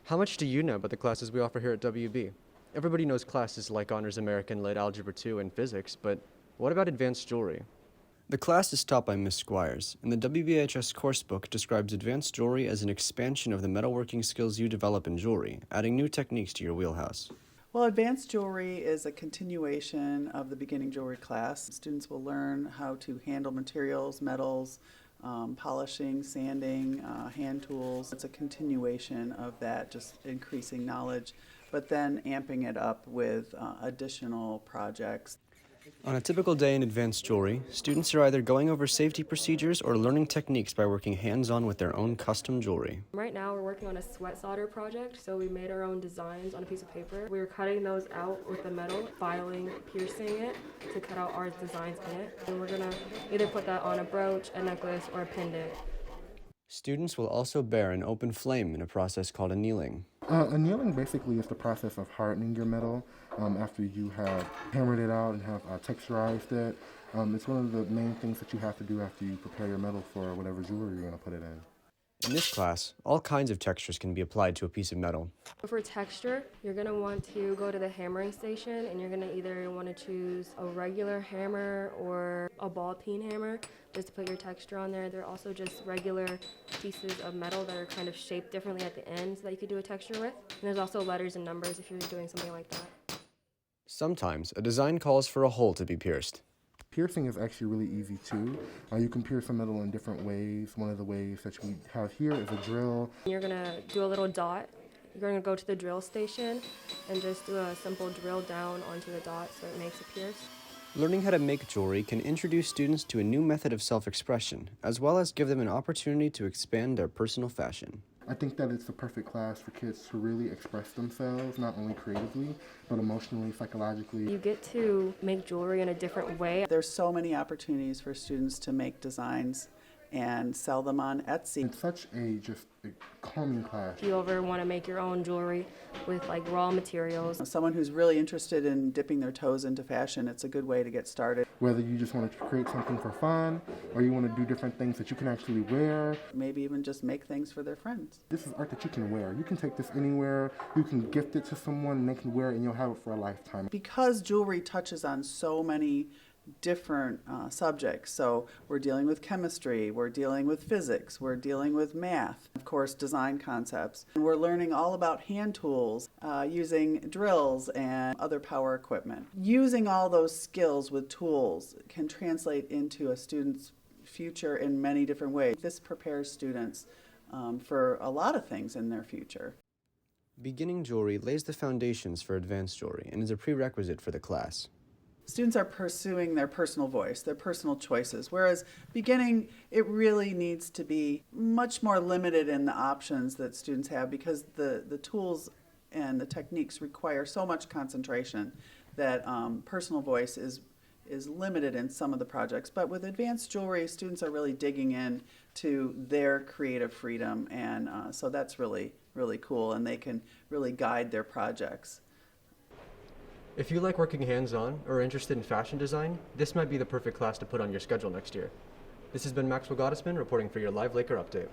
How much do you know about the classes we offer here at WB? Everybody knows classes like Honors American, Lit Algebra 2, and Physics, but what about advanced jewelry? The class is taught by Miss Squires, and the WBHS coursebook describes advanced jewelry as an expansion of the metalworking skills you develop in jewelry, adding new techniques to your wheelhouse. Well, advanced jewelry is a continuation of the beginning jewelry class. Students will learn how to handle materials, metals, polishing, sanding, hand tools. It's a continuation of that, just increasing knowledge, but then amping it up with additional projects. On a typical day in advanced jewelry, students are either going over safety procedures or learning techniques by working hands-on with their own custom jewelry. Right now we're working on a sweat solder project, so we made our own designs on a piece of paper. We were cutting those out with the metal, filing, piercing it to cut out our designs in it. And we're going to either put that on a brooch, a necklace, or a pendant. Students will also bear an open flame in a process called annealing. Annealing basically is the process of hardening your metal after you have hammered it out and have texturized it. It's one of the main things that you have to do after you prepare your metal for whatever jewelry you're going to put it in. In this class, all kinds of textures can be applied to a piece of metal. For texture, you're going to want to go to the hammering station, and you're going to either want to choose a regular hammer or a ball peen hammer just to put your texture on there. There are also just regular pieces of metal that are kind of shaped differently at the ends that you could do a texture with. And there's also letters and numbers if you're doing something like that. Sometimes a design calls for a hole to be pierced. Piercing is actually really easy too. You can pierce a metal in different ways. One of the ways that we have here is a drill. You're going to do a little dot. You're going to go to the drill station and just do a simple drill down onto the dot so it makes a pierce. Learning how to make jewelry can introduce students to a new method of self-expression, as well as give them an opportunity to expand their personal fashion. I think that it's the perfect class for kids to really express themselves, not only creatively, but emotionally, psychologically. You get to make jewelry in a different way. There's so many opportunities for students to make designs and sell them on Etsy. It's such a calming class. If you ever want to make your own jewelry with like raw materials. Someone who's really interested in dipping their toes into fashion, it's a good way to get started. Whether you just want to create something for fun, or you want to do different things that you can actually wear. Maybe even just make things for their friends. This is art that you can wear. You can take this anywhere, you can gift it to someone, and they can wear it, and you'll have it for a lifetime. Because jewelry touches on so many different subjects. So we're dealing with chemistry, we're dealing with physics, we're dealing with math, of course design concepts. And we're learning all about hand tools, using drills and other power equipment. Using all those skills with tools can translate into a student's future in many different ways. This prepares students for a lot of things in their future. Beginning jewelry lays the foundations for advanced jewelry and is a prerequisite for the class. Students are pursuing their personal voice, their personal choices, whereas beginning, it really needs to be much more limited in the options that students have because the tools and the techniques require so much concentration that personal voice is limited in some of the projects. But with advanced jewelry, students are really digging in to their creative freedom, and so that's really, really cool, and they can really guide their projects. If you like working hands-on or are interested in fashion design, this might be the perfect class to put on your schedule next year. This has been Maxwell Gottesman reporting for your Live Laker Update.